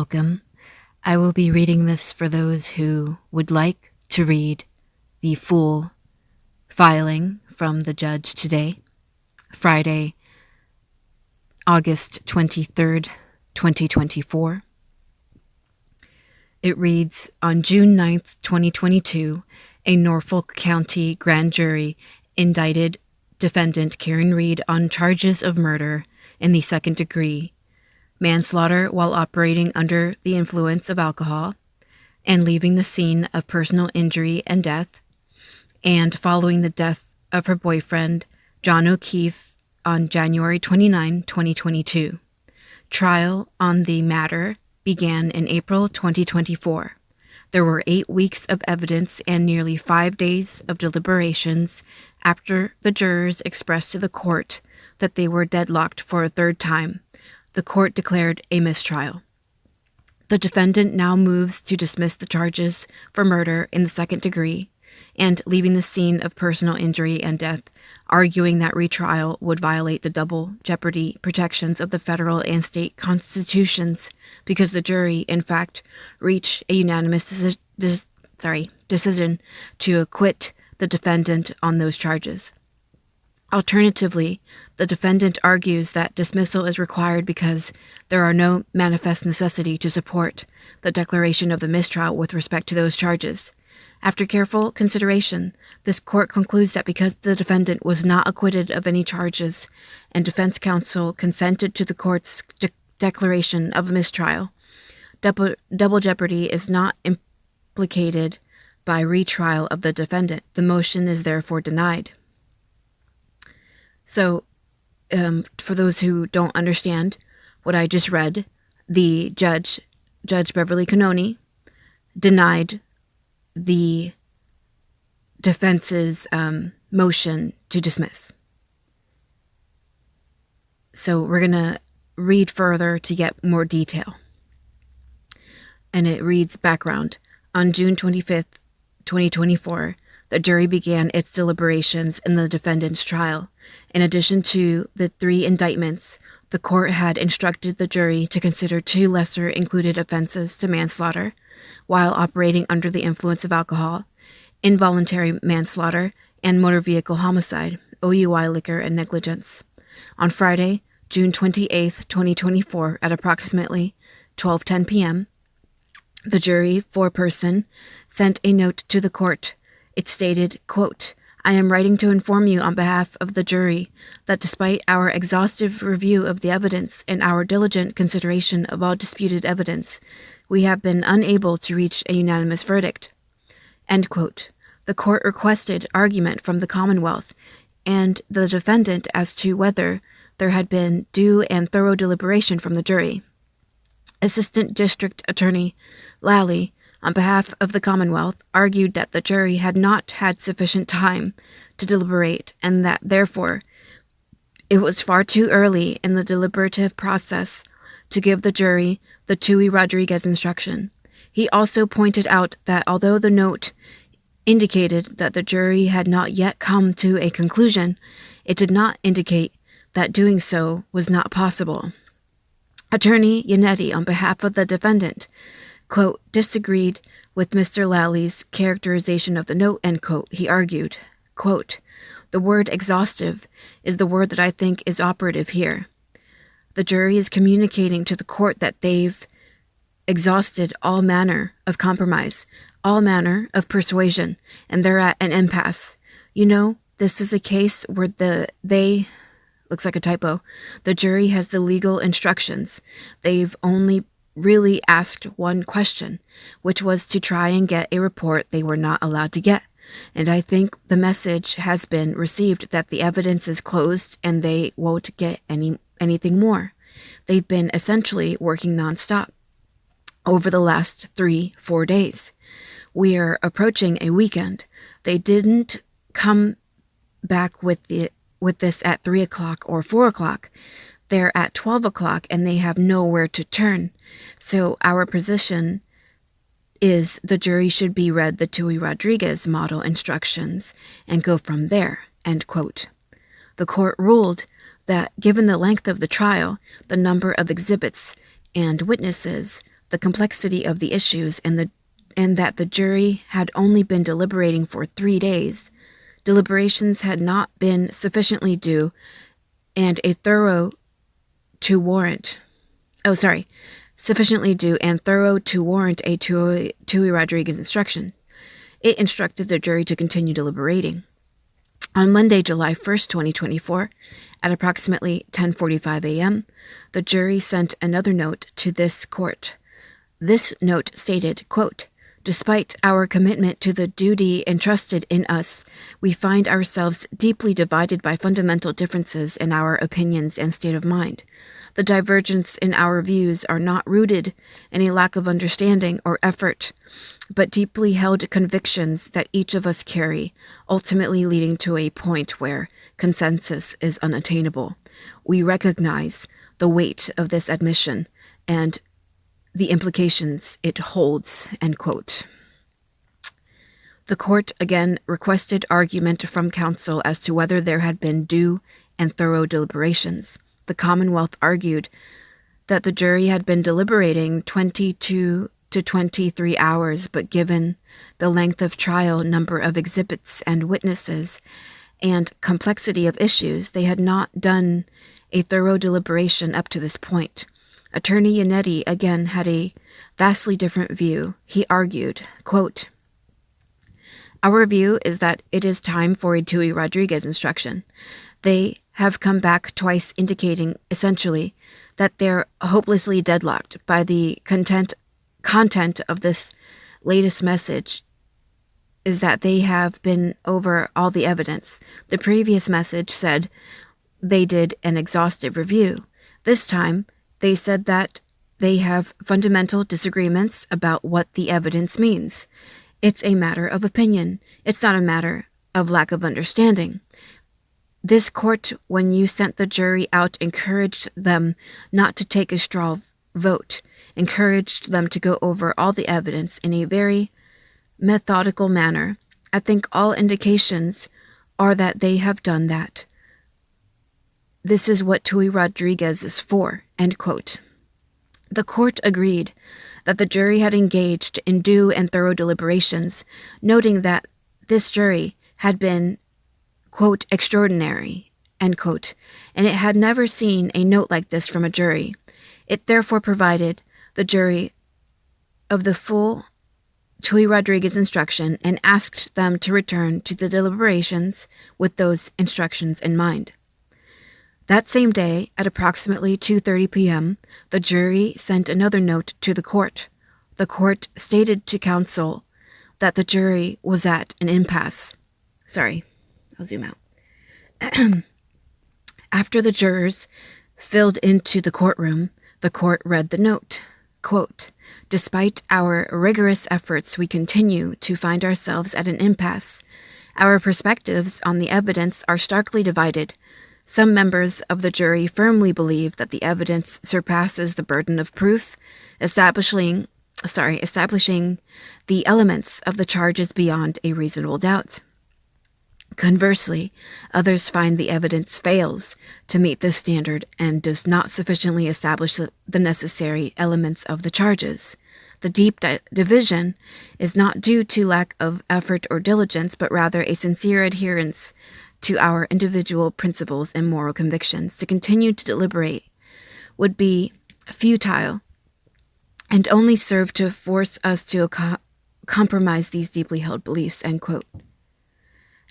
Welcome. I will be reading this for those who would like to read the full filing from the judge today, Friday, August 23rd, 2024. It reads, on June 9th, 2022, a Norfolk County grand jury indicted defendant Karen Reed on charges of murder in the second degree, manslaughter while operating under the influence of alcohol, and leaving the scene of personal injury and death, and following the death of her boyfriend, John O'Keefe, on January 29, 2022. Trial on the matter began in April 2024. There were 8 weeks of evidence and nearly 5 days of deliberations after the jurors expressed to the court that they were deadlocked for a third time. The court declared a mistrial. The defendant now moves to dismiss the charges for murder in the second degree and leaving the scene of personal injury and death, arguing that retrial would violate the double jeopardy protections of the federal and state constitutions because the jury, in fact, reached a unanimous decision to acquit the defendant on those charges. Alternatively, the defendant argues that dismissal is required because there are no manifest necessity to support the declaration of the mistrial with respect to those charges. After careful consideration, this court concludes that because the defendant was not acquitted of any charges and defense counsel consented to the court's declaration of a mistrial, double jeopardy is not implicated by retrial of the defendant. The motion is therefore denied. So, for those who don't understand what I just read, the Judge Beverly Cannone, denied the defense's motion to dismiss. So we're going to read further to get more detail. And it reads background. On June 25th, 2024, the jury began its deliberations in the defendant's trial. In addition to the 3 indictments, the court had instructed the jury to consider 2 lesser included offenses to manslaughter while operating under the influence of alcohol, involuntary manslaughter, and motor vehicle homicide, OUI liquor and negligence. On Friday, June 28th, 2024, at approximately 12:10 p.m., the jury, 4-person, sent a note to the court. It stated, quote, I am writing to inform you on behalf of the jury that despite our exhaustive review of the evidence and our diligent consideration of all disputed evidence, we have been unable to reach a unanimous verdict. End quote. The court requested argument from the Commonwealth and the defendant as to whether there had been due and thorough deliberation from the jury. Assistant District Attorney Lally, on behalf of the Commonwealth, argued that the jury had not had sufficient time to deliberate and that, therefore, it was far too early in the deliberative process to give the jury the Tui-Rodriguez instruction. He also pointed out that although the note indicated that the jury had not yet come to a conclusion, it did not indicate that doing so was not possible. Attorney Yannetti, on behalf of the defendant, quote, disagreed with Mr. Lally's characterization of the note, end quote. He argued, quote, the word exhaustive is the word that I think is operative here. The jury is communicating to the court that they've exhausted all manner of compromise, all manner of persuasion, and they're at an impasse. You know, this is a case where looks like a typo, the jury has the legal instructions. They've only really asked one question, which was to try and get a report they were not allowed to get. And I think the message has been received that the evidence is closed and they won't get anything more. They've been essentially working nonstop over the last 3-4 days. We are approaching a weekend. They didn't come back with this at 3 o'clock or 4 o'clock. They're at 12 o'clock and they have nowhere to turn. So our position is the jury should be read the Tui-Rodriguez model instructions and go from there, end quote. The court ruled that given the length of the trial, the number of exhibits and witnesses, the complexity of the issues, and that the jury had only been deliberating for 3 days. Deliberations had not been sufficiently due and thorough to warrant a Tui Rodriguez instruction. It instructed the jury to continue deliberating. On Monday, July 1st, 2024, at approximately 10:45 a.m., the jury sent another note to this court. This note stated, quote, "Despite our commitment to the duty entrusted in us, we find ourselves deeply divided by fundamental differences in our opinions and state of mind. The divergence in our views are not rooted in a lack of understanding or effort, but deeply held convictions that each of us carry, ultimately leading to a point where consensus is unattainable. We recognize the weight of this admission and the implications it holds," end quote. The court again requested argument from counsel as to whether there had been due and thorough deliberations. The Commonwealth argued that the jury had been deliberating 22 to 23 hours, but given the length of trial, number of exhibits and witnesses, and complexity of issues, they had not done a thorough deliberation up to this point. Attorney Yannetti again had a vastly different view. He argued, quote, "Our view is that it is time for a Tui Rodriguez instruction. They have come back twice, indicating, essentially, that they're hopelessly deadlocked by the content of this latest message is that they have been over all the evidence. The previous message said they did an exhaustive review. This time, they said that they have fundamental disagreements about what the evidence means. It's a matter of opinion. It's not a matter of lack of understanding. This court, when you sent the jury out, encouraged them not to take a straw vote, encouraged them to go over all the evidence in a very methodical manner. I think all indications are that they have done that. This is what Tui Rodriguez is for," end quote. The court agreed that the jury had engaged in due and thorough deliberations, noting that this jury had been, quote, "extraordinary," end quote, and it had never seen a note like this from a jury. It therefore provided the jury of the full Tui Rodriguez instruction and asked them to return to the deliberations with those instructions in mind. That same day, at approximately 2:30 p.m., the jury sent another note to the court. The court stated to counsel that the jury was at an impasse. Sorry, I'll zoom out. After the jurors filed into the courtroom, the court read the note. Quote, "Despite our rigorous efforts, we continue to find ourselves at an impasse. Our perspectives on the evidence are starkly divided. Some members of the jury firmly believe that the evidence surpasses the burden of proof, establishing the elements of the charges beyond a reasonable doubt. Conversely, others find the evidence fails to meet this standard and does not sufficiently establish the necessary elements of the charges. The deep division is not due to lack of effort or diligence, but rather a sincere adherence to our individual principles and moral convictions. To continue to deliberate would be futile and only serve to force us to compromise these deeply held beliefs," end quote.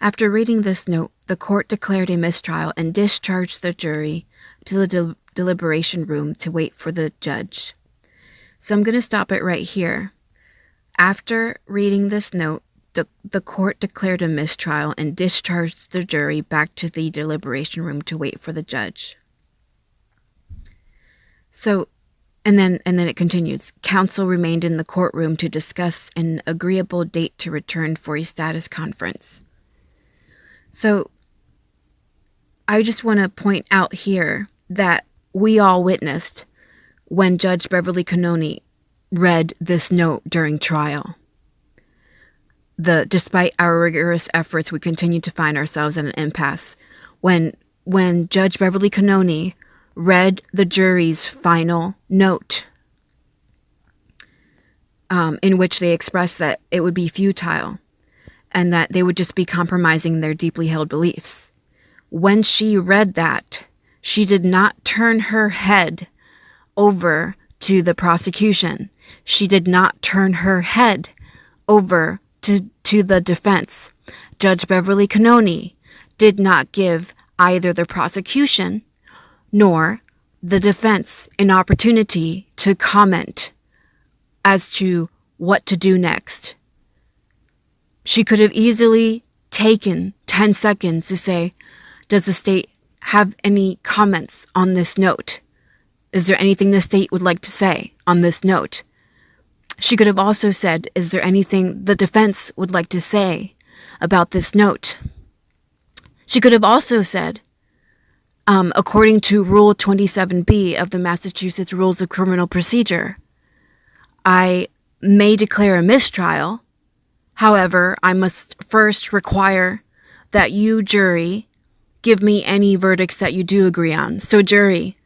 After reading this note, the court declared a mistrial and discharged the jury to the deliberation room to wait for the judge. So I'm going to stop it right here. After reading this note, the court declared a mistrial and discharged the jury back to the deliberation room to wait for the judge. So, and then it continues. Counsel remained in the courtroom to discuss an agreeable date to return for a status conference. So, I just want to point out here that we all witnessed when Judge Beverly Cannone read this note during trial. Despite our rigorous efforts, we continue to find ourselves at an impasse. When Judge Beverly Cannone read the jury's final note, in which they expressed that it would be futile and that they would just be compromising their deeply held beliefs. When she read that, she did not turn her head over to the prosecution. She did not turn her head over to the defense. Judge Beverly Cannone did not give either the prosecution nor the defense an opportunity to comment as to what to do next. She could have easily taken 10 seconds to say, does the state have any comments on this note? Is there anything the state would like to say on this note? She could have also said, is there anything the defense would like to say about this note? She could have also said, according to Rule 27B of the Massachusetts Rules of Criminal Procedure, I may declare a mistrial. However, I must first require that you, jury, give me any verdicts that you do agree on. So, jury,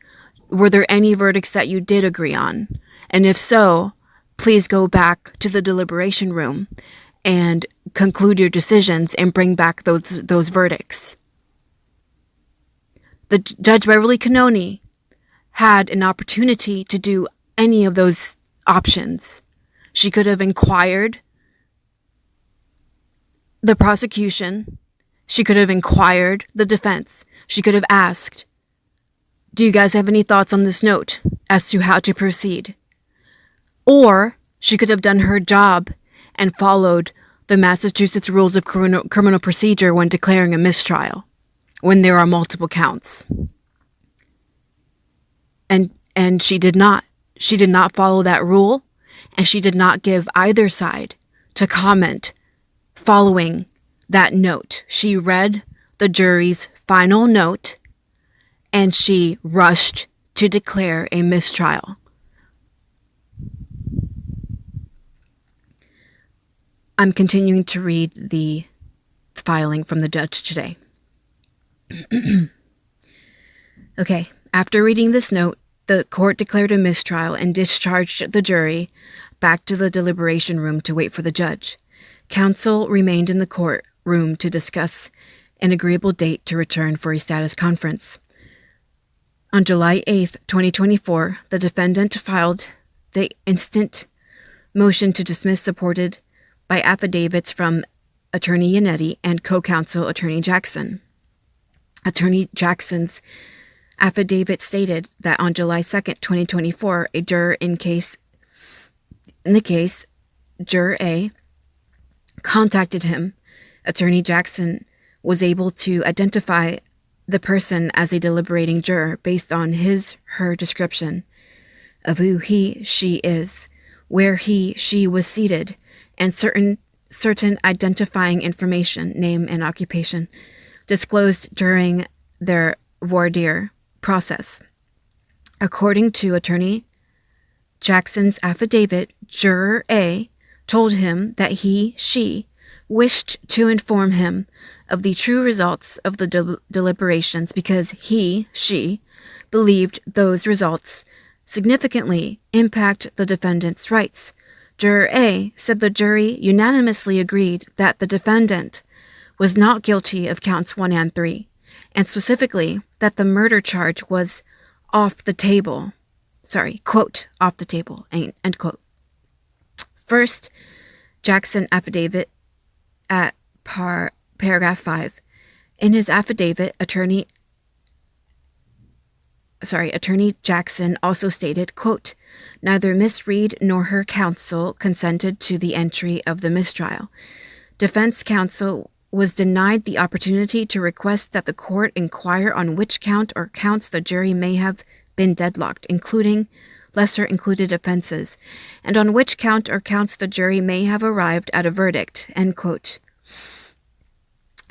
were there any verdicts that you did agree on? And if so, please go back to the deliberation room and conclude your decisions and bring back those verdicts. The Judge Beverly Cannone had an opportunity to do any of those options. She could have inquired the prosecution. She could have inquired the defense. She could have asked, do you guys have any thoughts on this note as to how to proceed? Or she could have done her job and followed the Massachusetts Rules of Criminal Procedure when declaring a mistrial, when there are multiple counts. And she did not. She did not follow that rule, and she did not give either side to comment following that note. She read the jury's final note, and she rushed to declare a mistrial. I'm continuing to read the filing from the judge today. Okay, after reading this note, the court declared a mistrial and discharged the jury back to the deliberation room to wait for the judge. Counsel remained in the courtroom to discuss an agreeable date to return for a status conference. On July 8th, 2024, the defendant filed the instant motion to dismiss supported by affidavits from Attorney Yannetti and co-counsel Attorney Jackson. Attorney Jackson's affidavit stated that on July 2nd, 2024, a juror in the case, Juror A, contacted him. Attorney Jackson was able to identify the person as a deliberating juror based on her description of who she is, where she was seated, and certain identifying information, name and occupation, disclosed during their voir dire process. According to Attorney Jackson's affidavit, Juror A told him that she wished to inform him of the true results of the deliberations because she believed those results significantly impact the defendant's rights. Juror A said the jury unanimously agreed that the defendant was not guilty of counts 1 and 3, and specifically that the murder charge was off the table. Sorry, quote, off the table, end quote. First, Jackson affidavit at paragraph 5. In his affidavit, Attorney Jackson also stated, quote, neither Miss Reed nor her counsel consented to the entry of the mistrial. Defense counsel was denied the opportunity to request that the court inquire on which count or counts the jury may have been deadlocked, including lesser included offenses, and on which count or counts the jury may have arrived at a verdict, end quote.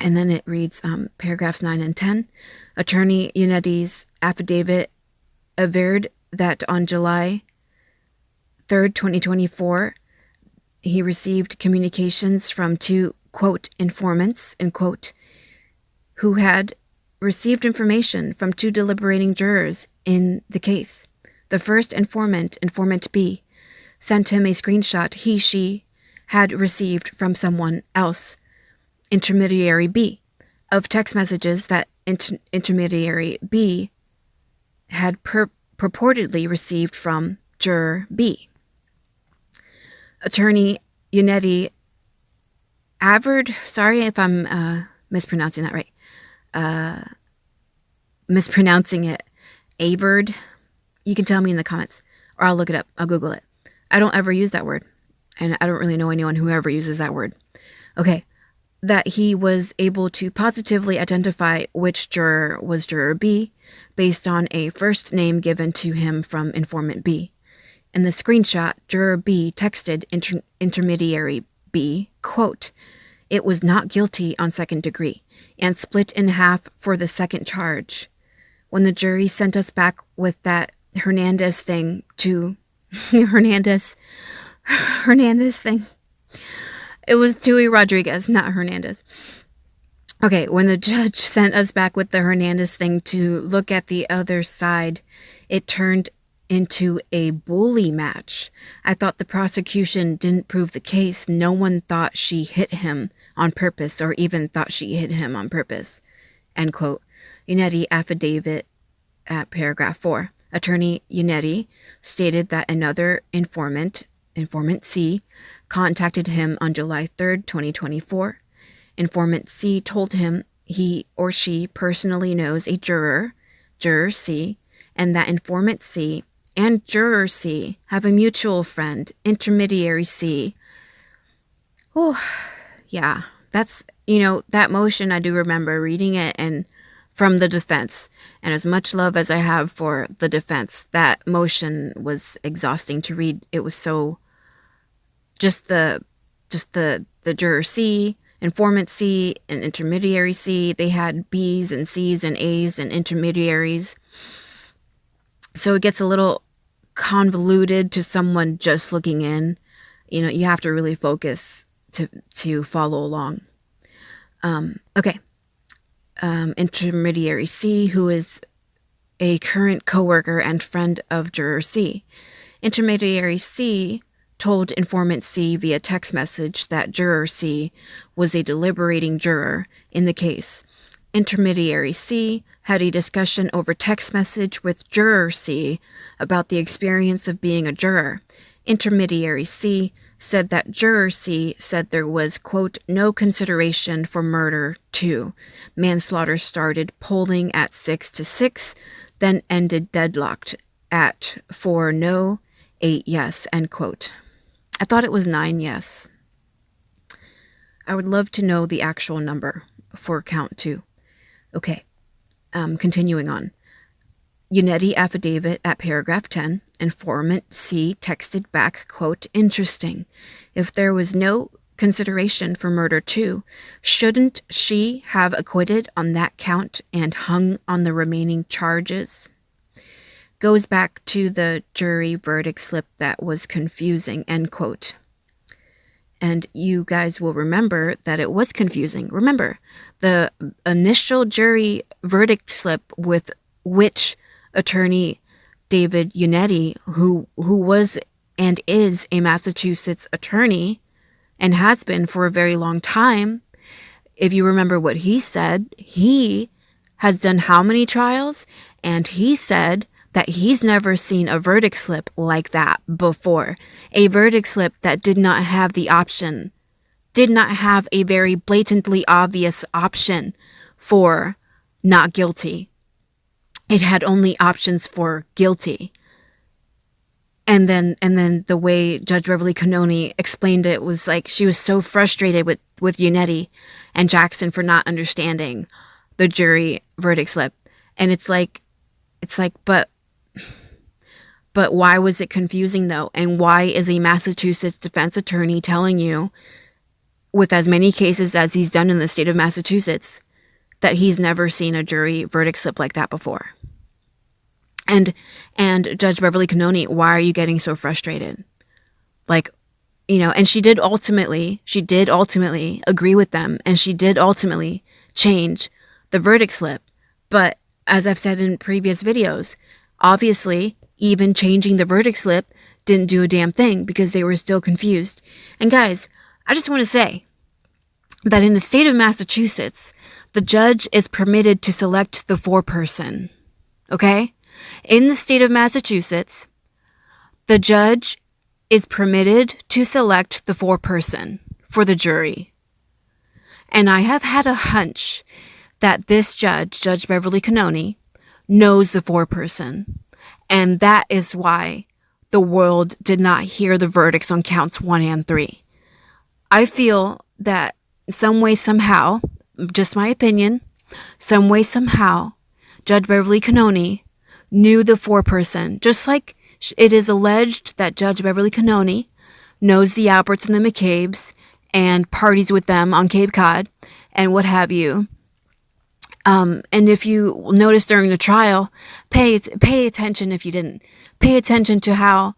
And then it reads paragraphs 9 and 10. Attorney Yannetti's affidavit averred that on July 3rd, 2024, he received communications from two, quote, informants, end quote, who had received information from two deliberating jurors in the case. The first informant, Informant B, sent him a screenshot she had received from someone else, intermediary B, of text messages that intermediary B had purportedly received from juror B. Attorney Unetti Averd, sorry if I'm mispronouncing that right, mispronouncing it, Averd, you can tell me in the comments, or I'll look it up, I'll Google it. I don't ever use that word, and I don't really know anyone who ever uses that word. Okay, that he was able to positively identify which juror was juror B based on a first name given to him from informant B. In the screenshot, juror B texted intermediary B, quote, "It was not guilty on second degree and split in half for the second charge. When the jury sent us back with that Hernandez thing to Hernandez thing. It was Tui Rodriguez, not Hernandez. Okay, when the judge sent us back with the Hernandez thing to look at the other side, it turned into a bully match. I thought the prosecution didn't prove the case. No one thought she hit him on purpose or even thought she hit him on purpose." End quote. Unetti affidavit at paragraph 4. Attorney Unetti stated that another informant C, contacted him on July 3rd, 2024. Informant C told him he or she personally knows a juror C, and that informant C and juror C have a mutual friend, intermediary C. Oh, yeah, that's, that motion, I do remember reading it and from the defense. And as much love as I have for the defense, that motion was exhausting to read. It was so, just the juror C, informant C, and intermediary C, they had B's and C's and A's and intermediaries. So it gets a little convoluted to someone just looking in. You have to really focus to follow along. Okay. Intermediary C, who is a current coworker and friend of juror C. Intermediary C told informant C via text message that juror C was a deliberating juror in the case. Intermediary C had a discussion over text message with juror C about the experience of being a juror. Intermediary C said that juror C said there was, quote, "no consideration for murder 2. Manslaughter started polling at 6-6, then ended deadlocked at 4 no, 8 yes," end quote. I thought it was 9 yes. I would love to know the actual number for count 2. Okay, continuing on. Unetti affidavit at paragraph 10, informant C texted back, quote, "Interesting. If there was no consideration for murder 2, shouldn't she have acquitted on that count and hung on the remaining charges?" Goes back to the jury verdict slip that was confusing, end quote. And you guys will remember that it was confusing. Remember, the initial jury verdict slip with which attorney David Unetti, who was and is a Massachusetts attorney and has been for a very long time, if you remember what he said, he has done how many trials? And he said that he's never seen a verdict slip like that before. A verdict slip that did not have the option, did not have a very blatantly obvious option for not guilty. It had only options for guilty. And then the way Judge Beverly Cannone explained it was like she was so frustrated with Unetti and Jackson for not understanding the jury verdict slip. And it's like, but why was it confusing though? And why is a Massachusetts defense attorney telling you, with as many cases as he's done in the state of Massachusetts, that he's never seen a jury verdict slip like that before? And Judge Beverly Cannone, why are you getting so frustrated? And she did ultimately agree with them, and she did ultimately change the verdict slip. But as I've said in previous videos, obviously, even changing the verdict slip didn't do a damn thing because they were still confused. And guys, I just want to say that in the state of Massachusetts, the judge is permitted to select the foreperson. Okay? In the state of Massachusetts, the judge is permitted to select the foreperson for the jury. And I have had a hunch that this judge, Judge Beverly Cannone, knows the foreperson. And that is why the world did not hear the verdicts on counts 1 and 3. I feel that some way, somehow, just my opinion, some way, somehow, Judge Beverly Cannone knew the foreperson, just like it is alleged that Judge Beverly Cannone knows the Alberts and the McCabe's and parties with them on Cape Cod and what have you. And if you notice during the trial, pay attention if you didn't. Pay attention to how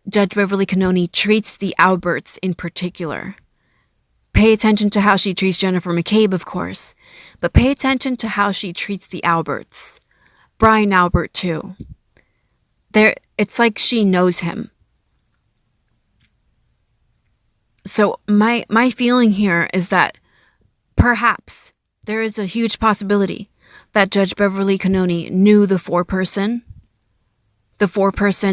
Judge Beverly Cannone treats the Alberts in particular. Pay attention to how she treats Jennifer McCabe, of course, but pay attention to how she treats the Alberts. Brian Albert, too. It's like she knows him. So my feeling here is that perhaps there is a huge possibility that Judge Beverly Cannone knew the foreperson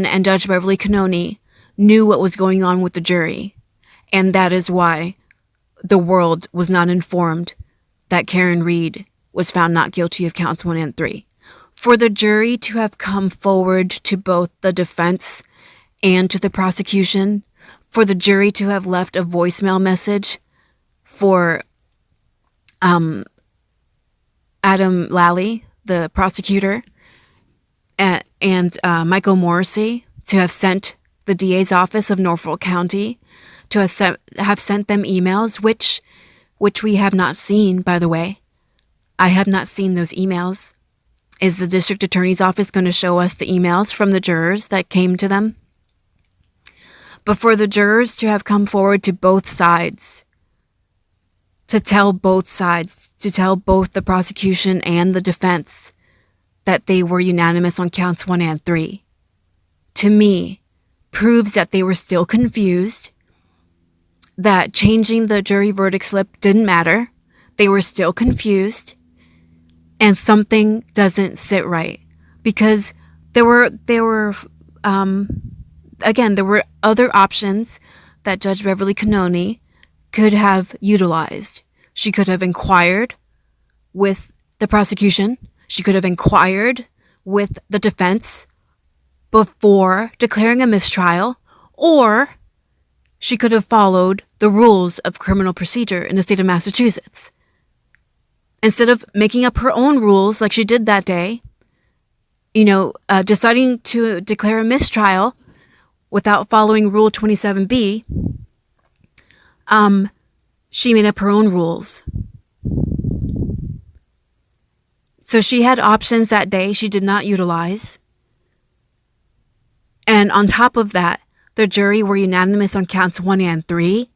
and Judge Beverly Cannone knew what was going on with the jury. And that is why the world was not informed that Karen Reed was found not guilty of counts 1 and 3. For the jury to have come forward to both the defense and to the prosecution, for the jury to have left a voicemail message for Adam Lally, the prosecutor, and Michael Morrissey to have sent the DA's office of Norfolk County to have sent them emails, which we have not seen, by the way. I have not seen those emails. Is the district attorney's office going to show us the emails from the jurors that came to them? But for the jurors to have come forward to both sides, to tell both the prosecution and the defense that they were unanimous on counts 1 and 3, to me, proves that they were still confused, that changing the jury verdict slip didn't matter, they were still confused, and something doesn't sit right. Because there were other options that Judge Beverly Cannone could have utilized. She could have inquired with the prosecution. She could have inquired with the defense before declaring a mistrial, or she could have followed the rules of criminal procedure in the state of Massachusetts. Instead of making up her own rules like she did that day, deciding to declare a mistrial without following Rule 27B, she made up her own rules. So she had options that day she did not utilize. And on top of that, the jury were unanimous on counts 1 and 3.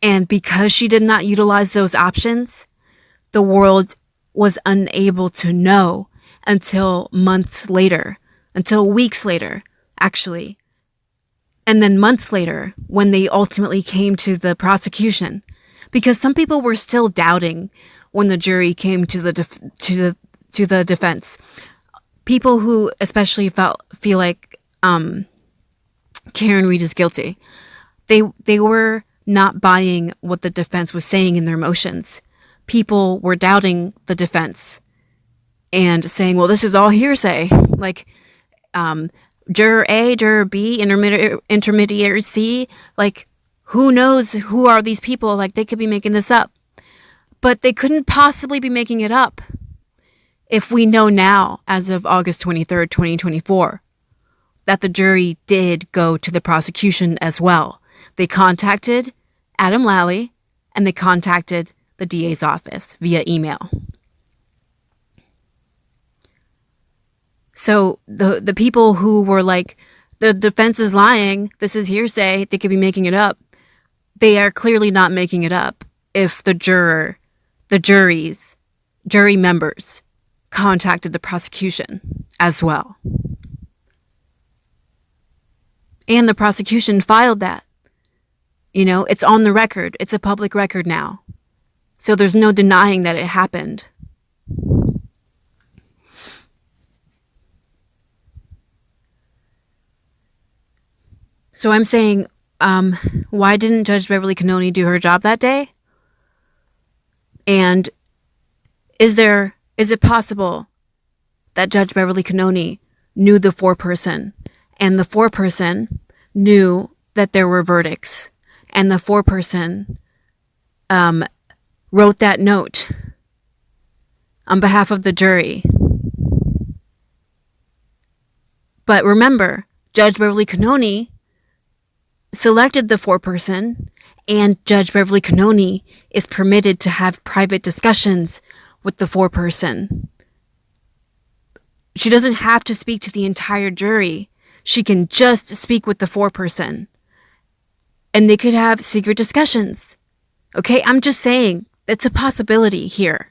And because she did not utilize those options, the world was unable to know until months later, until weeks later, actually. And then months later, when they ultimately came to the prosecution, because some people were still doubting when the jury came to the defense. People who especially feel like Karen Reed is guilty. They were not buying what the defense was saying in their motions. People were doubting the defense and saying, well, this is all hearsay. Like, Juror A, Juror B, Intermediary C, like, who knows who are these people? Like, they could be making this up. But they couldn't possibly be making it up if we know now, as of August 23rd, 2024, that the jury did go to the prosecution as well. They contacted Adam Lally and they contacted the DA's office via email. So the people who were like, the defense is lying, this is hearsay, they could be making it up. They are clearly not making it up if the jury members contacted the prosecution as well. And the prosecution filed that. It's on the record. It's a public record now. So there's no denying that it happened. So I'm saying, why didn't Judge Beverly Cannone do her job that day? And is it possible that Judge Beverly Cannone knew the foreperson, and the foreperson knew that there were verdicts, and the foreperson wrote that note on behalf of the jury? But remember, Judge Beverly Cannone selected the foreperson, and Judge Beverly Cannone is permitted to have private discussions with the foreperson. She doesn't have to speak to the entire jury. She can just speak with the foreperson. And they could have secret discussions. Okay, I'm just saying, it's a possibility here.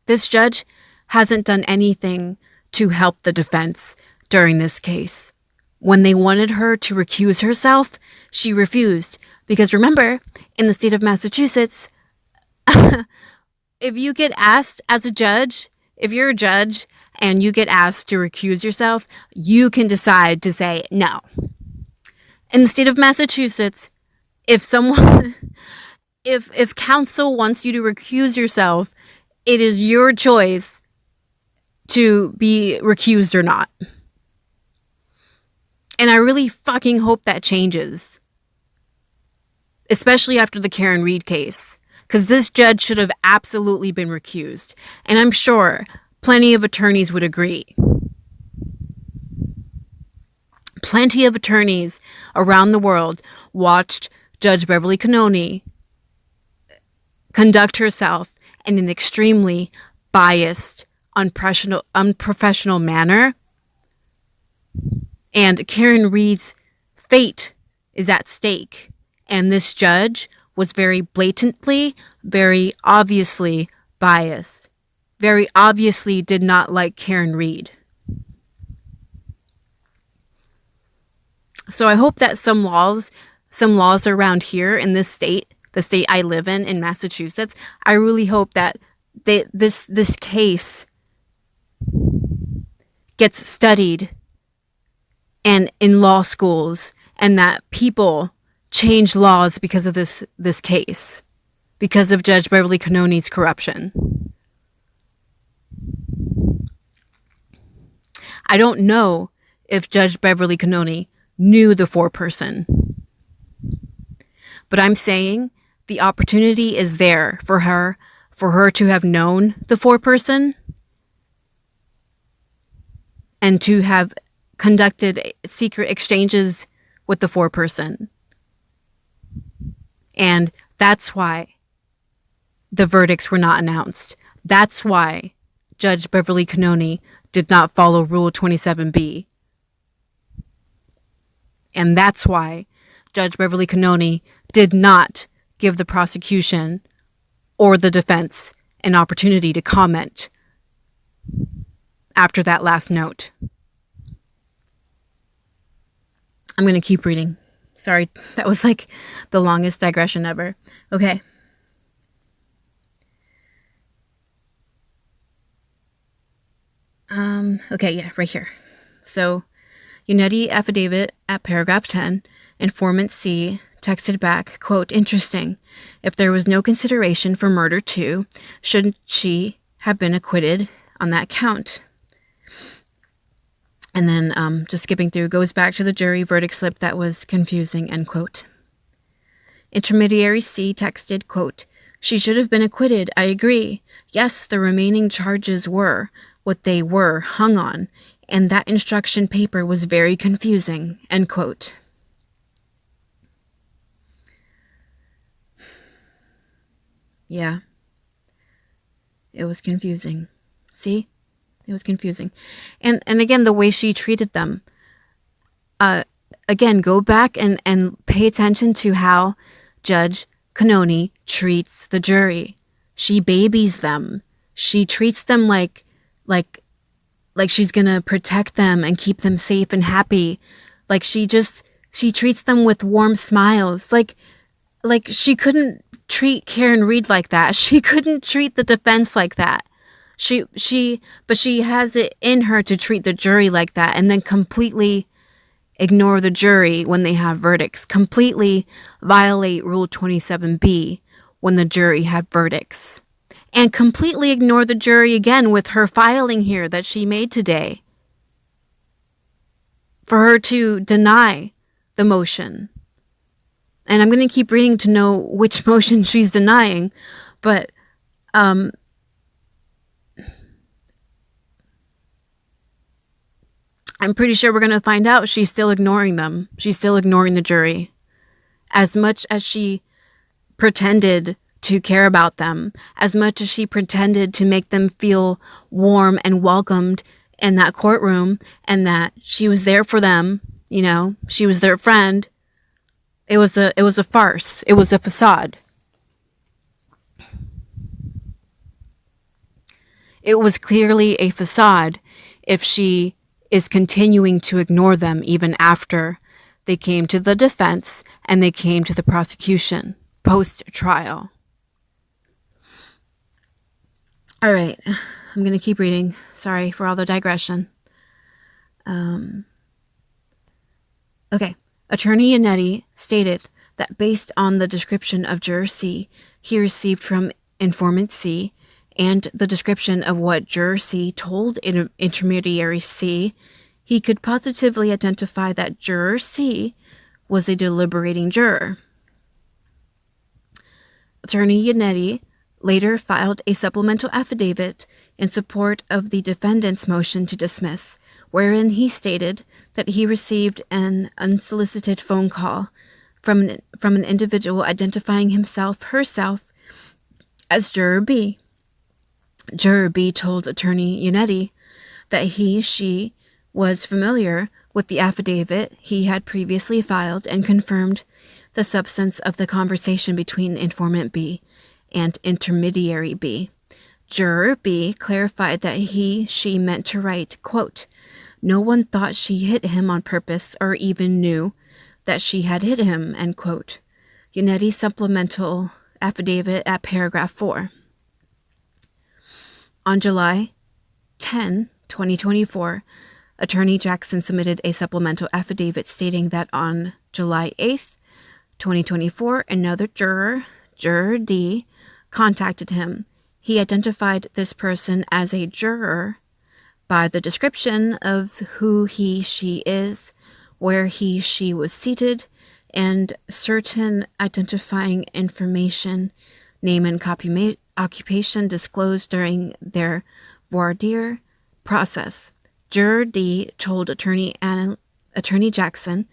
This judge hasn't done anything to help the defense during this case. When they wanted her to recuse herself, she refused. Because remember, in the state of Massachusetts, if you get asked as a judge, if you're a judge and you get asked to recuse yourself, you can decide to say no. In the state of Massachusetts, if someone, if counsel wants you to recuse yourself, it is your choice to be recused or not. And I really fucking hope that changes. Especially after the Karen Reed case. Because this judge should have absolutely been recused. And I'm sure plenty of attorneys would agree. Plenty of attorneys around the world watched Judge Beverly Cannone conduct herself in an extremely biased, unprofessional manner. And Karen Reed's fate is at stake. And this judge was very blatantly, very obviously biased. Very obviously did not like Karen Reed. So I hope that some laws around here in this state, the state I live in Massachusetts, I really hope that this case gets studied and in law schools, and that people change laws because of this case, because of Judge Beverly Cannone's corruption. I don't know if Judge Beverly Cannone knew the foreperson, but I'm saying the opportunity is there for her to have known the foreperson and to have conducted secret exchanges with the foreperson. And that's why the verdicts were not announced. That's why Judge Beverly Cannone did not follow Rule 27B. And that's why Judge Beverly Cannone did not give the prosecution or the defense an opportunity to comment after that last note. I'm going to keep reading. Sorry, that was like the longest digression ever. Okay. Okay, yeah, right here. So, Unetti affidavit at paragraph 10, informant C texted back, quote, interesting. If there was no consideration for murder too, shouldn't she have been acquitted on that count? And then just skipping through, goes back to the jury verdict slip that was confusing, end quote. Intermediary C texted, quote, she should have been acquitted, I agree. Yes, the remaining charges were what they were hung on, and that instruction paper was very confusing, end quote. Yeah. It was confusing. See? It was confusing. And again, the way she treated them. Again, go back and pay attention to how Judge Cannone treats the jury. She babies them. She treats them like like she's gonna protect them and keep them safe and happy. Like she treats them with warm smiles. Like she couldn't treat Karen Reed like that. She couldn't treat the defense like that. But she has it in her to treat the jury like that and then completely ignore the jury when they have verdicts, completely violate Rule 27B when the jury had verdicts, and completely ignore the jury again with her filing here that she made today for her to deny the motion. And I'm going to keep reading to know which motion she's denying, but I'm pretty sure we're going to find out she's still ignoring them. She's still ignoring the jury. As much as she pretended to care about them, as much as she pretended to make them feel warm and welcomed in that courtroom and that she was there for them, you know, she was their friend, it was a farce. It was a facade. It was clearly a facade if she is continuing to ignore them even after they came to the defense and they came to the prosecution post-trial. All right, I'm going to keep reading. Sorry for all the digression. Okay. Attorney Yannetti stated that based on the description of Juror C he received from Informant C and the description of what Juror C told Intermediary C, he could positively identify that Juror C was a deliberating juror. Attorney Yannetti later filed a supplemental affidavit in support of the defendant's motion to dismiss, wherein he stated that he received an unsolicited phone call from an individual identifying herself as Juror B. Juror B told Attorney Yannetti that she was familiar with the affidavit he had previously filed and confirmed the substance of the conversation between Informant B and Intermediary B. Juror B clarified that she meant to write, quote, "No one thought she hit him on purpose or even knew that she had hit him," end quote. Yannetti supplemental affidavit at paragraph 4. On July 10, 2024, Attorney Jackson submitted a supplemental affidavit stating that on July 8th, 2024, another juror, Juror D, contacted him. He identified this person as a juror by the description of who she is, where she was seated, and certain identifying information, name and occupation disclosed during their voir dire process. Juror D told Attorney Jackson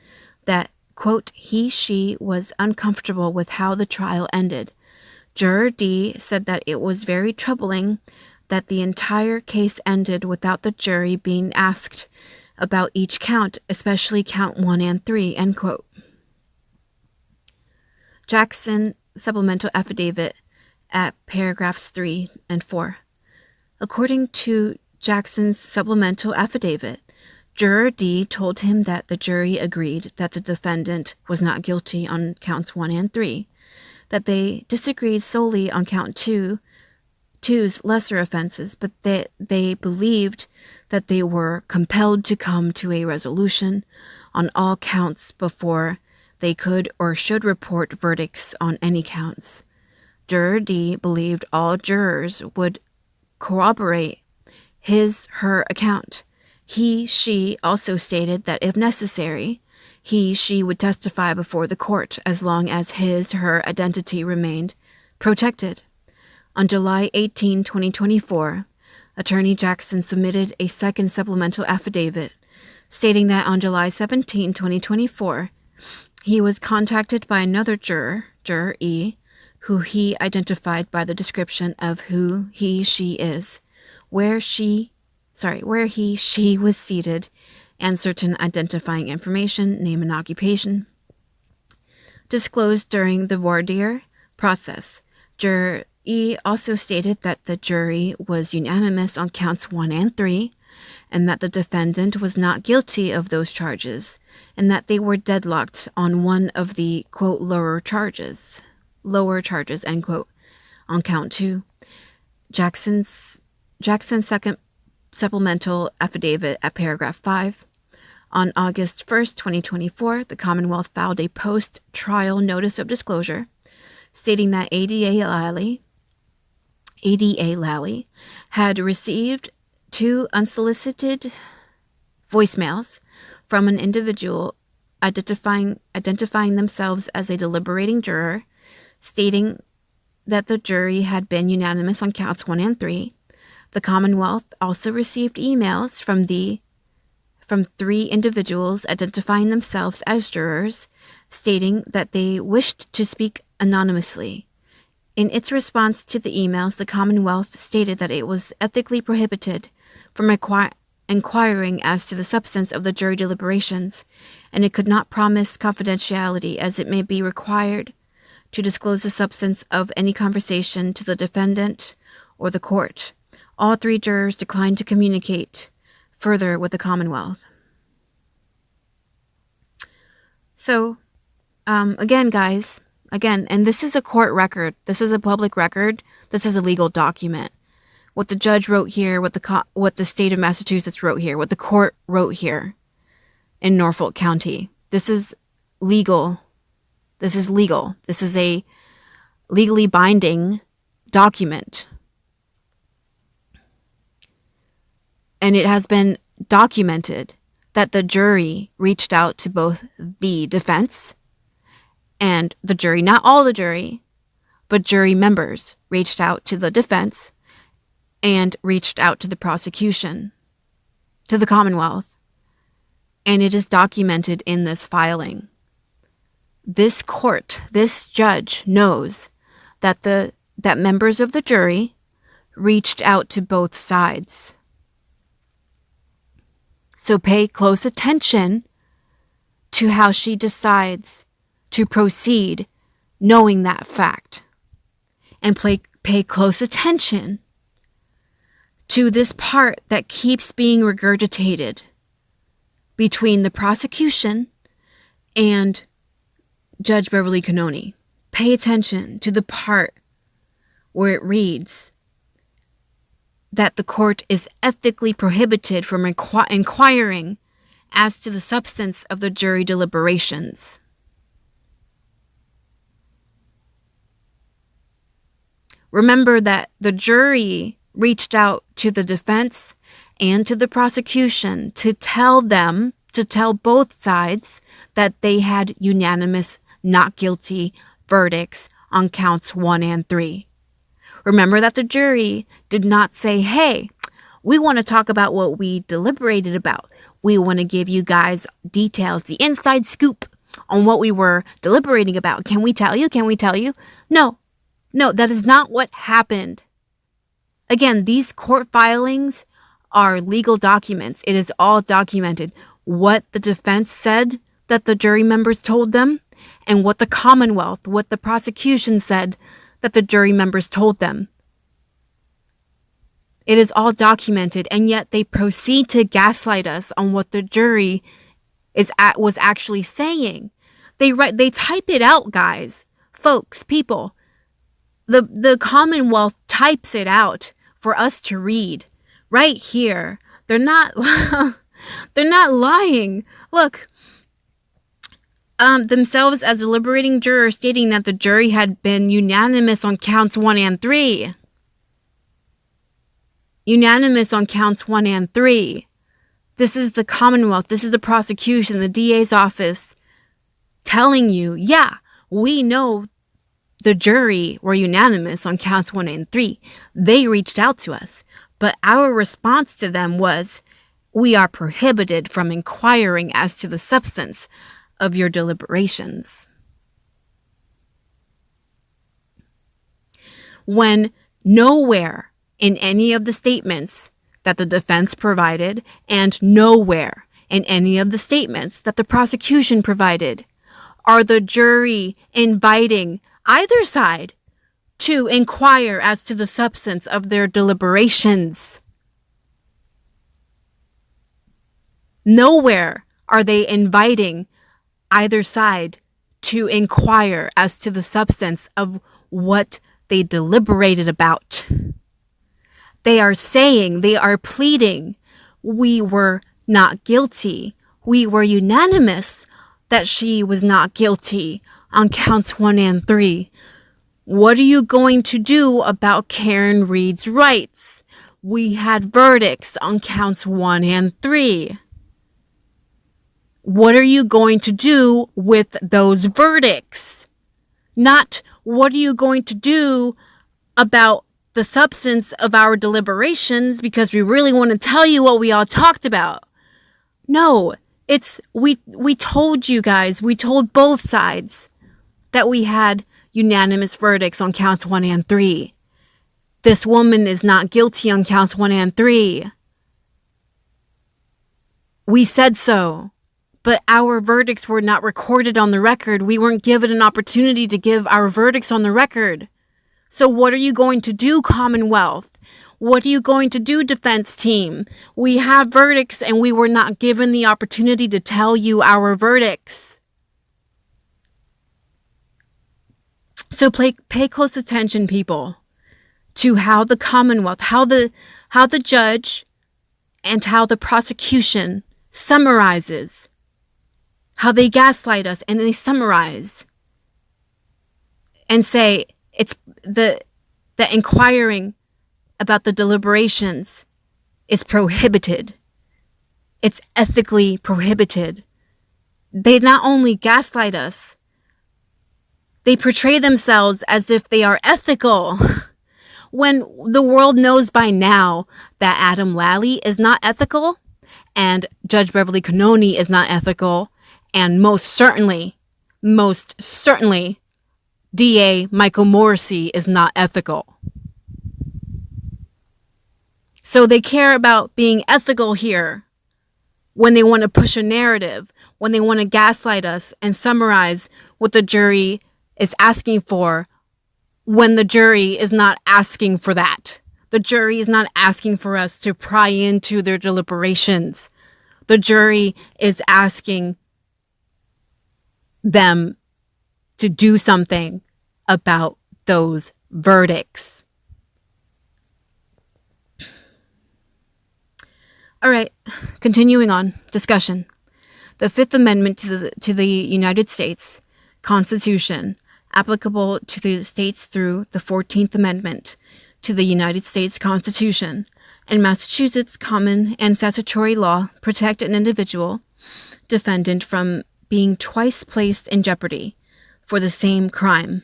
that, quote, she was uncomfortable with how the trial ended. Juror D said that it was very troubling that the entire case ended without the jury being asked about each count, especially count 1 and 3, end quote. Jackson supplemental affidavit at paragraphs 3 and 4. According to Jackson's supplemental affidavit, Juror D told him that the jury agreed that the defendant was not guilty on counts 1 and 3, that they disagreed solely on count 2's lesser offenses, but that they believed that they were compelled to come to a resolution on all counts before they could or should report verdicts on any counts. Juror D believed all jurors would corroborate her account. She also stated that if necessary, she would testify before the court as long as her identity remained protected. On July 18, 2024, Attorney Jackson submitted a second supplemental affidavit stating that on July 17, 2024, he was contacted by another juror, Juror E, who he identified by the description of who she is, where she was seated, and certain identifying information, name and occupation, disclosed during the voir dire process. Juror E also stated that the jury was unanimous on counts 1 and 3, and that the defendant was not guilty of those charges, and that they were deadlocked on one of the, quote, lower charges, end quote, on count 2. Jackson's second supplemental affidavit at paragraph 5. On August 1st, 2024, the Commonwealth filed a post-trial notice of disclosure stating that ADA Lally had received 2 unsolicited voicemails from an individual identifying themselves as a deliberating juror, stating that the jury had been unanimous on counts 1 and 3. The Commonwealth also received emails from 3 individuals identifying themselves as jurors, stating that they wished to speak anonymously. In its response to the emails, the Commonwealth stated that it was ethically prohibited from inquiring as to the substance of the jury deliberations, and it could not promise confidentiality as it may be required to disclose the substance of any conversation to the defendant or the court. All 3 jurors declined to communicate further with the Commonwealth. So, again, guys, and this is a court record. This is a public record. This is a legal document. What the judge wrote here, what the state of Massachusetts wrote here, what the court wrote here in Norfolk County. This is legal. This is legal. This is a legally binding document. And it has been documented that the jury reached out to both the defense and the jury, not all the jury, but jury members reached out to the defense and reached out to the prosecution, to the Commonwealth. And it is documented in this filing. This court, this judge knows that that members of the jury reached out to both sides. So pay close attention to how she decides to proceed knowing that fact. And pay close attention to this part that keeps being regurgitated between the prosecution and Judge Beverly Cannone. Pay attention to the part where it reads that the court is ethically prohibited from inquiring as to the substance of the jury deliberations. Remember that the jury reached out to the defense and to the prosecution to tell both sides that they had unanimous not guilty verdicts on counts 1 and 3. Remember that the jury did not say, hey, we want to talk about what we deliberated about. We want to give you guys details, the inside scoop on what we were deliberating about. Can we tell you? No, that is not what happened. Again, these court filings are legal documents. It is all documented. What the defense said that the jury members told them, and what the Commonwealth, what the prosecution said that the jury members told them. It is all documented, and yet they proceed to gaslight us on what the jury was actually saying. They type it out, guys, folks, people. The Commonwealth types it out for us to read right here. They're not lying. Look, themselves as deliberating jurors stating that the jury had been unanimous on counts 1 and 3. Unanimous on counts 1 and 3. This is the Commonwealth. This is the prosecution, the DA's office telling you, yeah, we know the jury were unanimous on counts 1 and 3. They reached out to us, but our response to them was, we are prohibited from inquiring as to the substance of your deliberations. When nowhere in any of the statements that the defense provided, and nowhere in any of the statements that the prosecution provided, are the jury inviting either side to inquire as to the substance of their deliberations. Nowhere are they inviting either side to inquire as to the substance of what they deliberated about. They are saying, they are pleading, we were not guilty. We were unanimous that she was not guilty on counts 1 and 3. What are you going to do about Karen Reed's rights? We had verdicts on counts 1 and 3. What are you going to do with those verdicts? Not what are you going to do about the substance of our deliberations because we really want to tell you what we all talked about. No, it's we told you guys, we told both sides that we had unanimous verdicts on counts 1 and 3. This woman is not guilty on counts 1 and 3. We said so, but our verdicts were not recorded on the record. We weren't given an opportunity to give our verdicts on the record. So what are you going to do, Commonwealth? What are you going to do, defense team? We have verdicts and we were not given the opportunity to tell you our verdicts. So pay close attention, people, to how the Commonwealth, how the judge and how the prosecution summarizes, how they gaslight us and they summarize and say it's the inquiring about the deliberations is prohibited. It's ethically prohibited. They not only gaslight us, they portray themselves as if they are ethical. When the world knows by now that Adam Lally is not ethical, and Judge Beverly Cannone is not ethical, and most certainly, DA Michael Morrissey is not ethical. So they care about being ethical here when they want to push a narrative, when they want to gaslight us and summarize what the jury is asking for, when the jury is not asking for that. The jury is not asking for us to pry into their deliberations. The jury is asking them to do something about those verdicts. All right, continuing on, discussion. The Fifth Amendment to the United States Constitution, applicable to the states through the 14th Amendment to the United States Constitution, and Massachusetts common and statutory law protect an individual defendant from being twice placed in jeopardy for the same crime.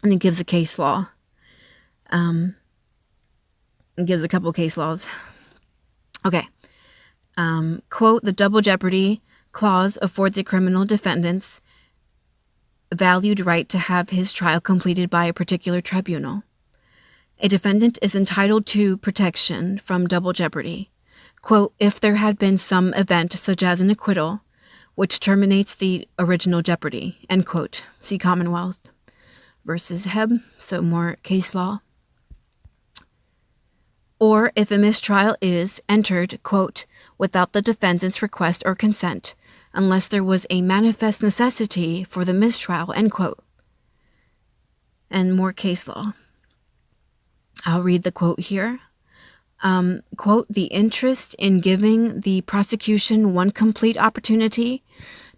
And it gives a case law. It gives a couple case laws. Okay. Quote, the double jeopardy clause affords a criminal defendant's valued right to have his trial completed by a particular tribunal. A defendant is entitled to protection from double jeopardy. Quote, if there had been some event such as an acquittal, which terminates the original jeopardy, end quote. See Commonwealth versus Heb, so more case law. Or if a mistrial is entered, quote, without the defendant's request or consent, unless there was a manifest necessity for the mistrial, end quote. And more case law. I'll read the quote here. Quote, the interest in giving the prosecution one complete opportunity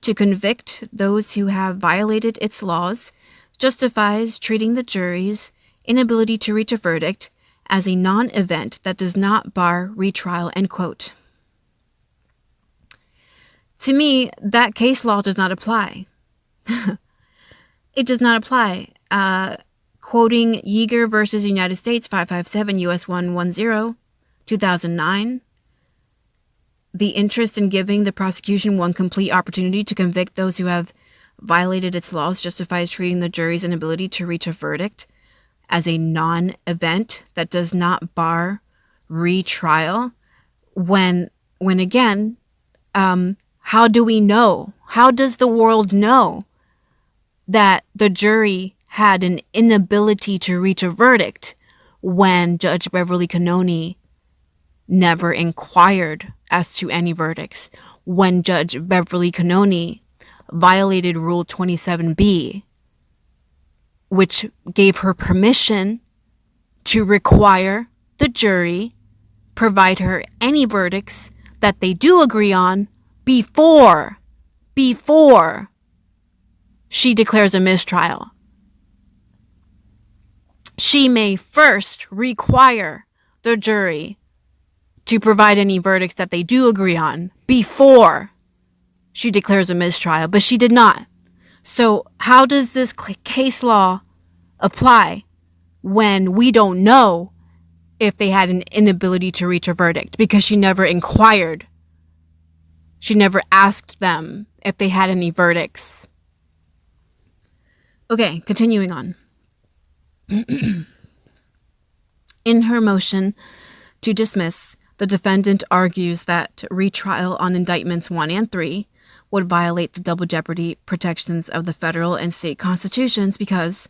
to convict those who have violated its laws justifies treating the jury's inability to reach a verdict as a non-event that does not bar retrial, end quote. To me, that case law does not apply. It does not apply. Quoting Yeager versus United States, 557 U.S. 110, 2009, the interest in giving the prosecution one complete opportunity to convict those who have violated its laws justifies treating the jury's inability to reach a verdict as a non-event that does not bar retrial. When again, how do we know? How does the world know that the jury had an inability to reach a verdict when Judge Beverly Cannone never inquired as to any verdicts when Judge Beverly Cannone violated Rule 27B, which gave her permission to require the jury provide her any verdicts that they do agree on before she declares a mistrial. She may first require the jury to provide any verdicts that they do agree on before she declares a mistrial, but she did not. So how does this case law apply when we don't know if they had an inability to reach a verdict? Because she never inquired. She never asked them if they had any verdicts. Okay, continuing on. In her motion to dismiss, the defendant argues that retrial on indictments 1 and 3 would violate the double jeopardy protections of the federal and state constitutions because,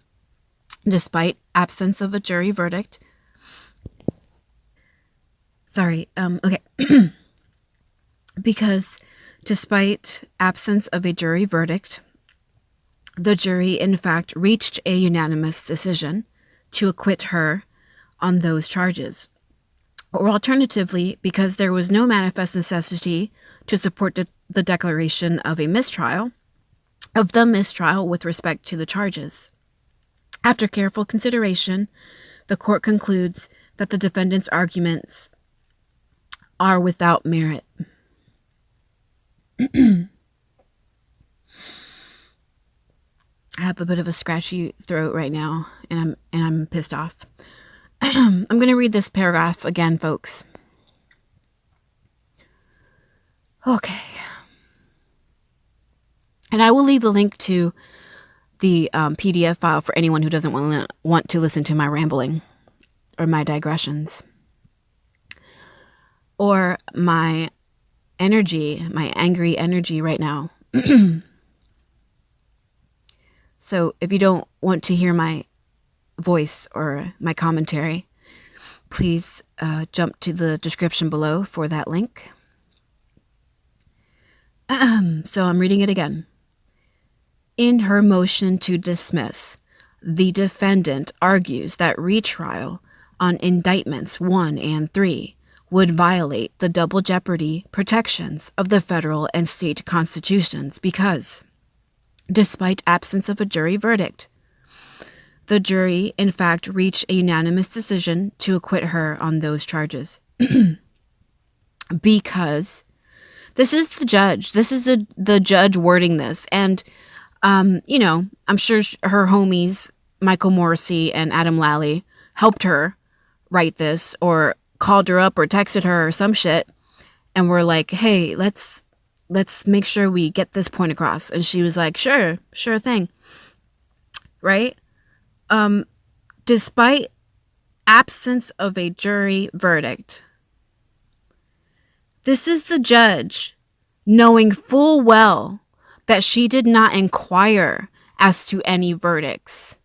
despite absence of a jury verdict, because despite absence of a jury verdict, the jury in fact reached a unanimous decision to acquit her on those charges. Or alternatively, because there was no manifest necessity to support the declaration of the mistrial with respect to the charges. After careful consideration, the court concludes that the defendant's arguments are without merit. I have a bit of a scratchy throat right now, and I'm pissed off. I'm going to read this paragraph again, folks. Okay. And I will leave the link to the PDF file for anyone who doesn't want to listen to my rambling or my digressions or my energy, my angry energy right now. So if you don't want to hear my voice or my commentary, please jump to the description below for that link. So I'm reading it again. In her motion to dismiss, the defendant argues that retrial on indictments 1 and 3 would violate the double jeopardy protections of the federal and state constitutions because, despite absence of a jury verdict, the jury, in fact, reached a unanimous decision to acquit her on those charges. Because this is the judge. This is the judge wording this. And, I'm sure her homies, Michael Morrissey and Adam Lally, helped her write this or called her up or texted her or some shit. And were like, hey, let's make sure we get this point across. And she was like, sure thing. Right? Despite absence of a jury verdict, this is the judge knowing full well that she did not inquire as to any verdicts.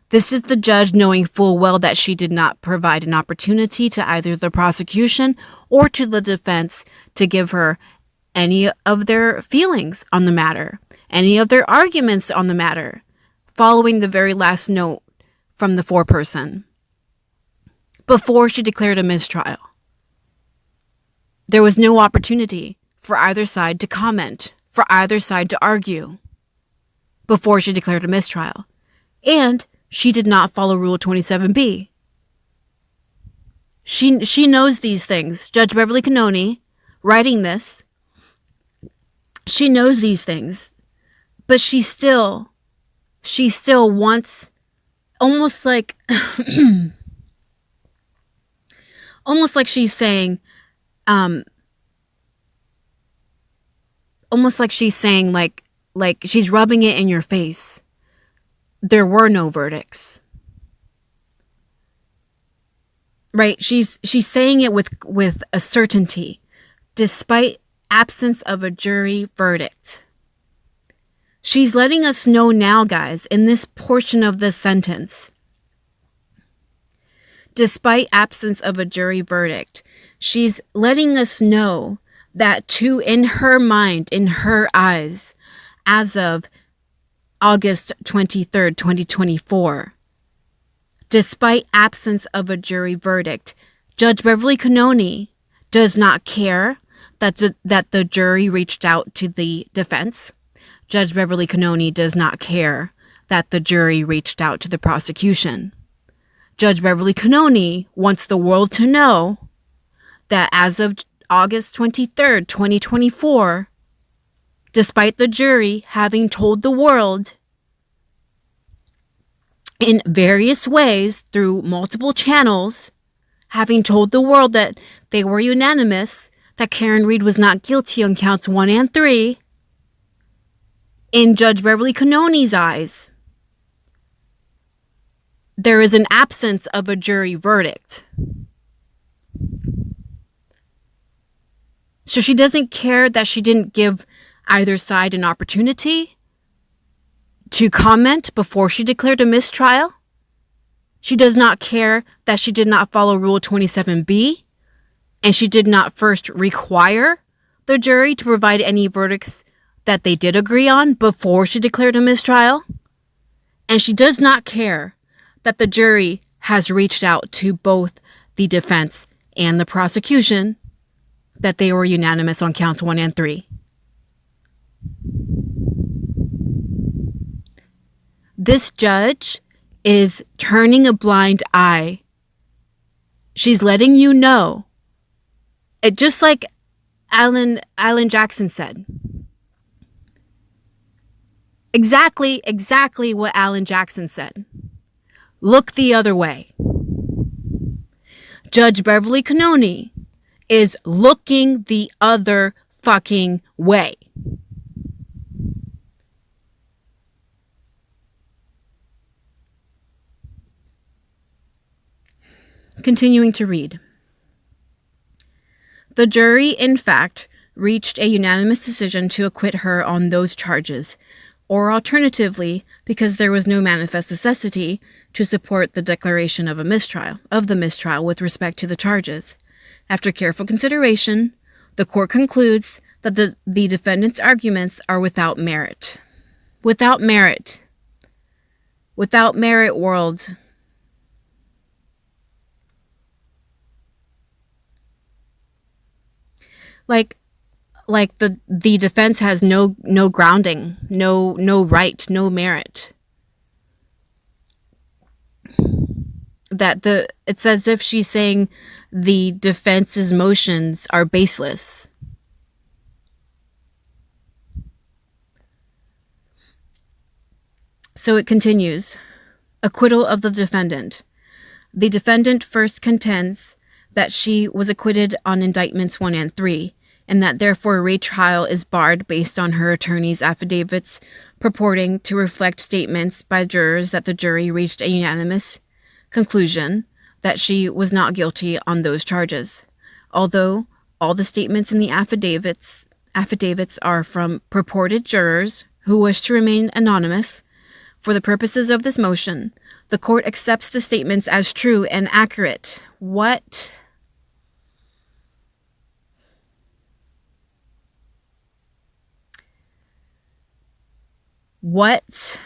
This is the judge knowing full well that she did not provide an opportunity to either the prosecution or to the defense to give her any of their feelings on the matter, any of their arguments on the matter, following the very last note from the foreperson before she declared a mistrial. There was no opportunity for either side to comment, for either side to argue before she declared a mistrial. And she did not follow Rule 27B. She knows these things. Judge Beverly Cannone, writing this, she knows these things, but she still wants, almost like she's saying, like she's rubbing it in your face. There were no verdicts. Right? She's saying it with a certainty, despite absence of a jury verdict. She's letting us know now, guys, in this portion of this sentence, Despite absence of a jury verdict, she's letting us know that in her mind, in her eyes, as of August 23rd, 2024, despite absence of a jury verdict, Judge Beverly Cannone does not care that the jury reached out to the defense. Judge Beverly Cannone does not care that the jury reached out to the prosecution. Judge Beverly Cannone wants the world to know that as of August 23rd, 2024, despite the jury having told the world in various ways through multiple channels, having told the world that they were unanimous, that Karen Read was not guilty on counts 1 and 3, in Judge Beverly Cannone's eyes, there is an absence of a jury verdict. So she doesn't care that she didn't give either side an opportunity to comment before she declared a mistrial. She does not care that she did not follow Rule 27B, and she did not first require the jury to provide any verdicts that they did agree on before she declared a mistrial. And she does not care that the jury has reached out to both the defense and the prosecution, that they were unanimous on counts 1 and 3. This judge is turning a blind eye. She's letting you know. It just like Alan Jackson said. Exactly what Alan Jackson said. Look the other way. Judge Beverly Cannone is looking the other fucking way. Continuing to read. The jury, in fact, reached a unanimous decision to acquit her on those charges, or alternatively, because there was no manifest necessity to support the declaration of the mistrial with respect to the charges. After careful consideration, the court concludes that the defendant's arguments are without merit. Without merit. Without merit, world. Like the defense has no grounding, no right, no merit. It's as if she's saying the defense's motions are baseless. So it continues. Acquittal of the defendant. The defendant first contends that she was acquitted on indictments 1 and 3, and that therefore a retrial is barred based on her attorney's affidavits purporting to reflect statements by jurors that the jury reached a unanimous conclusion that she was not guilty on those charges. Although all the statements in the affidavits are from purported jurors who wish to remain anonymous, for the purposes of this motion, the court accepts the statements as true and accurate. What? What?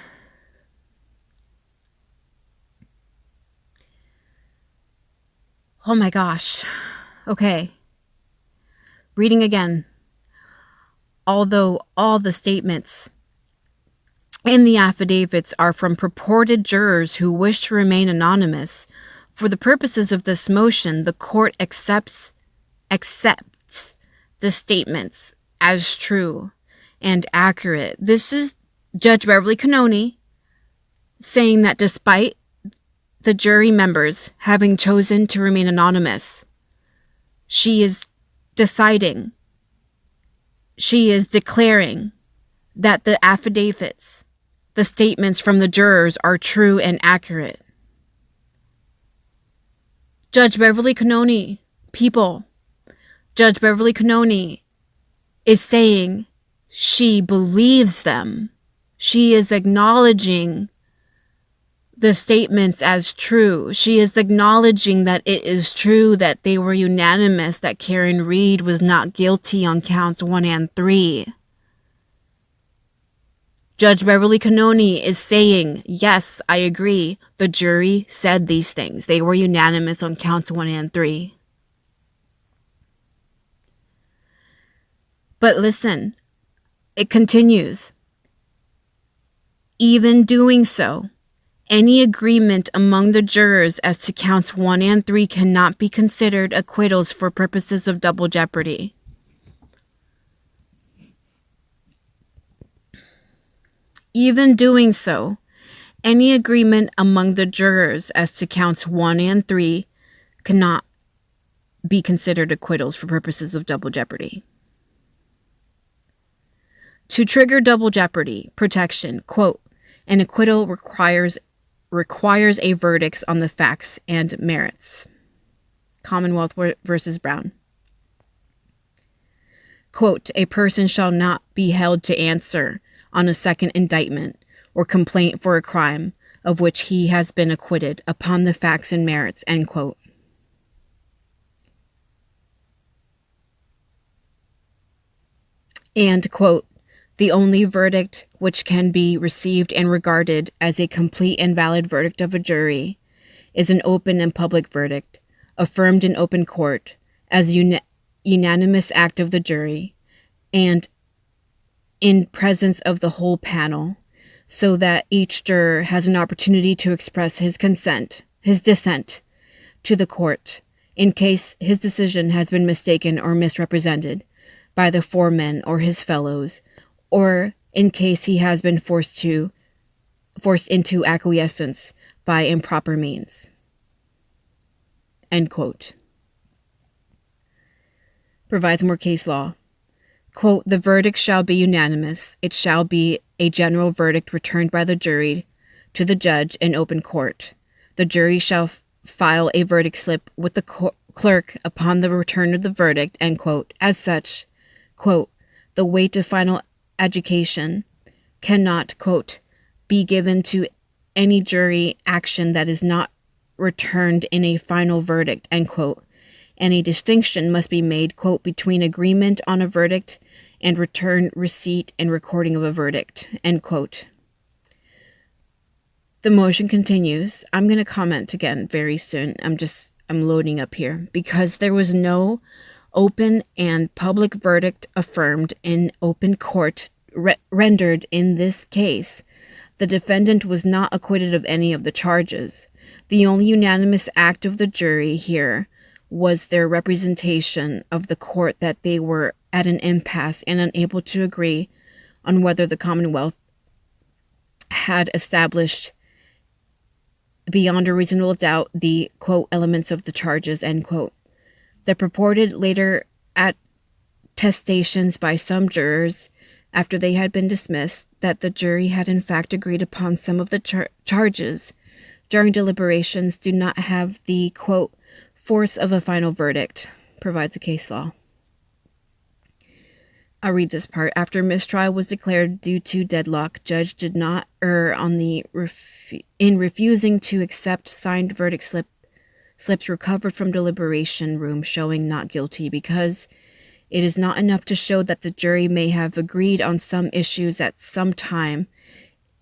Oh my gosh. Okay. Reading again. Although all the statements in the affidavits are from purported jurors who wish to remain anonymous, for the purposes of this motion, the court accepts the statements as true and accurate. This is Judge Beverly Cannone saying that despite the jury members having chosen to remain anonymous, she is declaring that the affidavits, the statements from the jurors, are true and accurate. Judge Beverly Cannone, Judge Beverly Cannone is saying she believes them. She is acknowledging the statements as true. She is acknowledging that it is true that they were unanimous that Karen Reed was not guilty on counts 1 and 3. Judge Beverly Cannone is saying, yes, I agree. The jury said these things. They were unanimous on counts 1 and 3. But listen, it continues. Even doing so, any agreement among the jurors as to counts 1 and 3 cannot be considered acquittals for purposes of double jeopardy. Even doing so, any agreement among the jurors as to counts 1 and 3 cannot be considered acquittals for purposes of double jeopardy. To trigger double jeopardy protection, quote, an acquittal requires a verdict on the facts and merits. Commonwealth versus Brown. Quote, a person shall not be held to answer on a second indictment or complaint for a crime of which he has been acquitted upon the facts and merits, end quote. And, quote, the only verdict which can be received and regarded as a complete and valid verdict of a jury is an open and public verdict, affirmed in open court as unanimous act of the jury, and in presence of the whole panel, so that each juror has an opportunity to express his dissent to the court, in case his decision has been mistaken or misrepresented by the foreman or his fellows, or in case he has been forced into acquiescence by improper means. End quote. Provides more case law. Quote, the verdict shall be unanimous. It shall be a general verdict returned by the jury to the judge in open court. The jury shall file a verdict slip with the clerk upon the return of the verdict, end quote. As such, quote, the weight of final adjudication cannot, quote, be given to any jury action that is not returned in a final verdict, end quote. And a distinction must be made, quote, between agreement on a verdict and return, receipt, and recording of a verdict, end quote. The motion continues. I'm going to comment again very soon. I'm loading up here. Because there was no open and public verdict affirmed in open court rendered in this case, the defendant was not acquitted of any of the charges. The only unanimous act of the jury here was their representation of the court that they were at an impasse and unable to agree on whether the Commonwealth had established beyond a reasonable doubt the, quote, elements of the charges, end quote. The purported later attestations by some jurors after they had been dismissed that the jury had in fact agreed upon some of the charges during deliberations do not have the, quote, force of a final verdict, provides a case law. I'll read this part. After mistrial was declared due to deadlock, judge did not err on in refusing to accept signed verdict slips recovered from deliberation room showing not guilty, because it is not enough to show that the jury may have agreed on some issues at some time.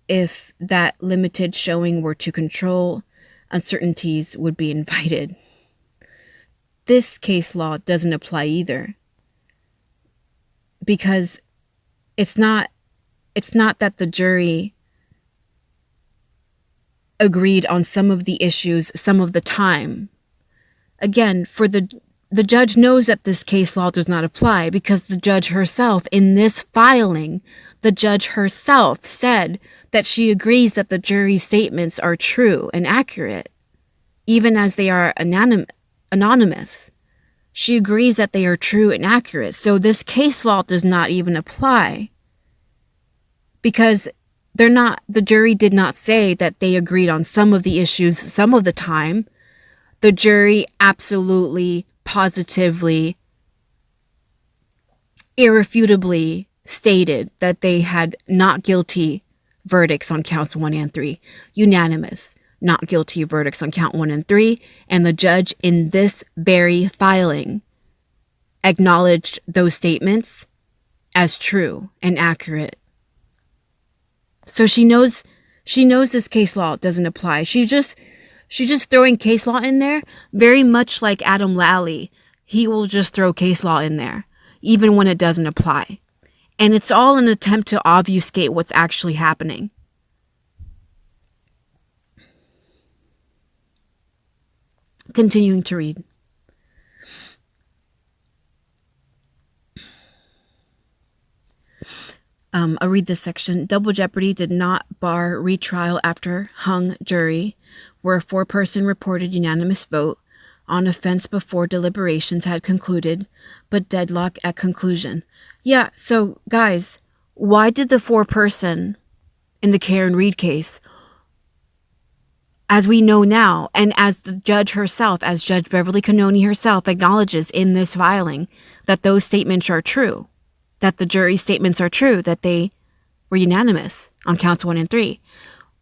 If that limited showing were to control, uncertainties would be invited. This case law doesn't apply either, because it's not that the jury agreed on some of the issues some of the time. Again, for the judge knows that this case law does not apply, because the judge herself in this filing, the judge herself said that she agrees that the jury's statements are true and accurate, even as they are anonymous. She agrees that they are true and accurate. So this case law does not even apply, because the jury did not say that they agreed on some of the issues some of the time. The jury absolutely, positively, irrefutably stated that they had not guilty verdicts on counts 1 and 3. Unanimous. not guilty verdicts on count 1 and 3, and the judge in this very filing acknowledged those statements as true and accurate. So she knows this case law doesn't apply. She's just throwing case law in there, very much like Adam Lally. He will just throw case law in there, even when it doesn't apply. And it's all an attempt to obfuscate what's actually happening. Continuing to read. I'll read this section. Double jeopardy did not bar retrial after hung jury, where a 4-person reported unanimous vote on offense before deliberations had concluded, but deadlock at conclusion. Yeah, so guys, why did the 4-person in the Karen Reed case, as we know now, and as the judge herself, as Judge Beverly Cannone herself acknowledges in this filing, that those statements are true, that the jury statements are true, that they were unanimous on counts 1 and 3.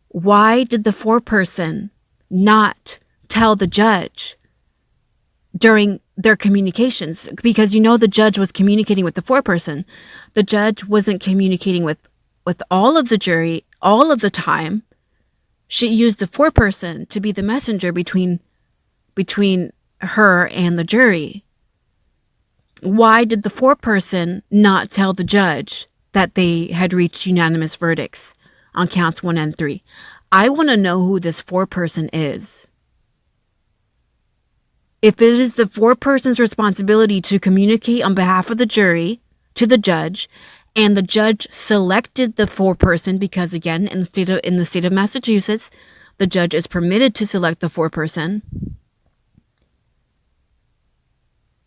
Why did the 4-person not tell the judge during their communications? Because the judge was communicating with the 4-person. The judge wasn't communicating with all of the jury all of the time. She used the 4-person to be the messenger between her and the jury. Why did the 4-person not tell the judge that they had reached unanimous verdicts on counts 1 and 3? I want to know who this 4-person is. If it is the 4-person's responsibility to communicate on behalf of the jury to the judge, and the judge selected the 4-person because, again, in the state of Massachusetts, the judge is permitted to select the 4-person.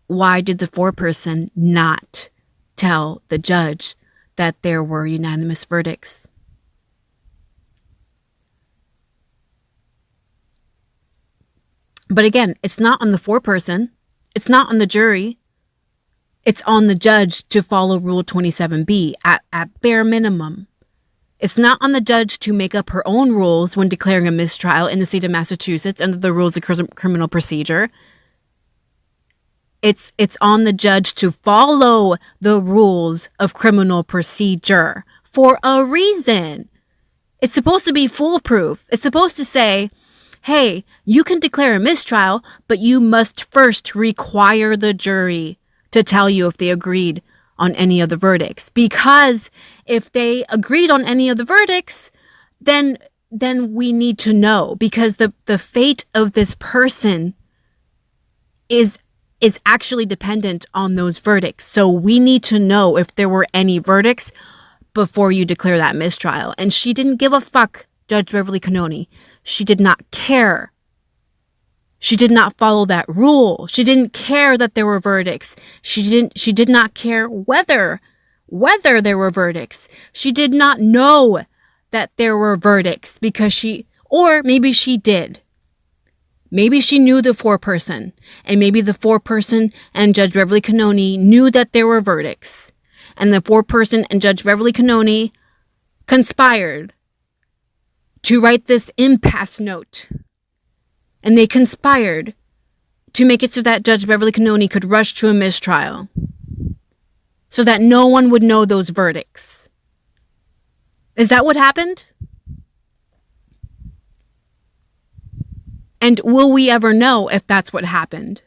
Why did the 4-person not tell the judge that there were unanimous verdicts? But again, it's not on the 4-person. It's not on the jury. It's on the judge to follow Rule 27B at bare minimum. It's not on the judge to make up her own rules when declaring a mistrial in the state of Massachusetts under the rules of criminal procedure. It's on the judge to follow the rules of criminal procedure for a reason. It's supposed to be foolproof. It's supposed to say, hey, you can declare a mistrial, but you must first require the jury to tell you if they agreed on any of the verdicts. Because if they agreed on any of the verdicts, then we need to know, because the fate of this person is actually dependent on those verdicts. So we need to know if there were any verdicts before you declare that mistrial. And she didn't give a fuck, Judge Beverly Cannone. She did not care. She did not follow that rule. She didn't care that there were verdicts. She did not care whether there were verdicts. She did not know that there were verdicts or maybe she did. Maybe she knew the 4-person, and maybe the 4-person and Judge Beverly Cannone knew that there were verdicts, and the 4-person and Judge Beverly Cannone conspired to write this impasse note, and they conspired to make it so that Judge Beverly Cannone could rush to a mistrial, so that no one would know those verdicts. Is that what happened? And will we ever know if that's what happened?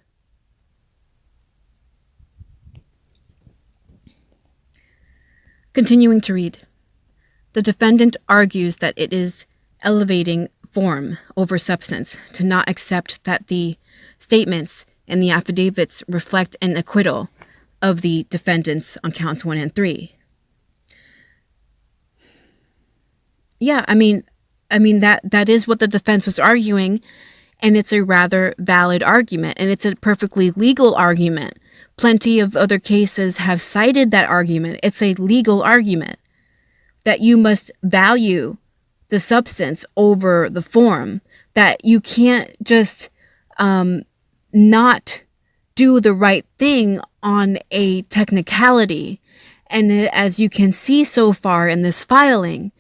Continuing to read. The defendant argues that it is elevating form over substance to not accept that the statements and the affidavits reflect an acquittal of the defendants on counts 1 and 3. Yeah, I mean that is what the defense was arguing. And it's a rather valid argument, and it's a perfectly legal argument. Plenty of other cases have cited that argument. It's a legal argument that you must value the substance over the form, that you can't just not do the right thing on a technicality. And as you can see so far in this filing,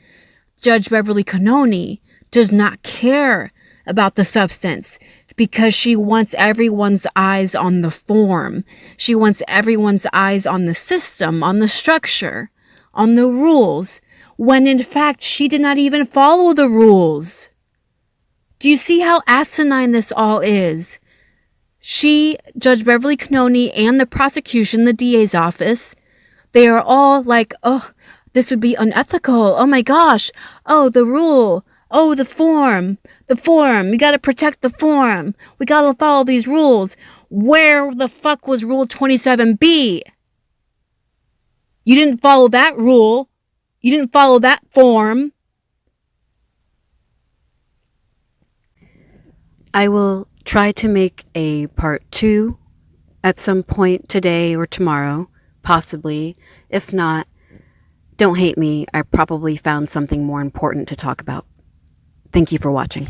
Judge Beverly Cannone does not care about the substance because she wants everyone's eyes on the form. She wants everyone's eyes on the system, on the structure, on the rules, when in fact she did not even follow the rules. Do you see how asinine this all is? She, Judge Beverly Cannone, and the prosecution, the DA's office, they are all like, oh, this would be unethical. Oh my gosh. Oh, the rule. Oh, the form. The form. We got to protect the form. We got to follow these rules. Where the fuck was Rule 27B? You didn't follow that rule. You didn't follow that form. I will try to make a part 2 at some point today or tomorrow, possibly. If not, don't hate me. I probably found something more important to talk about. Thank you for watching.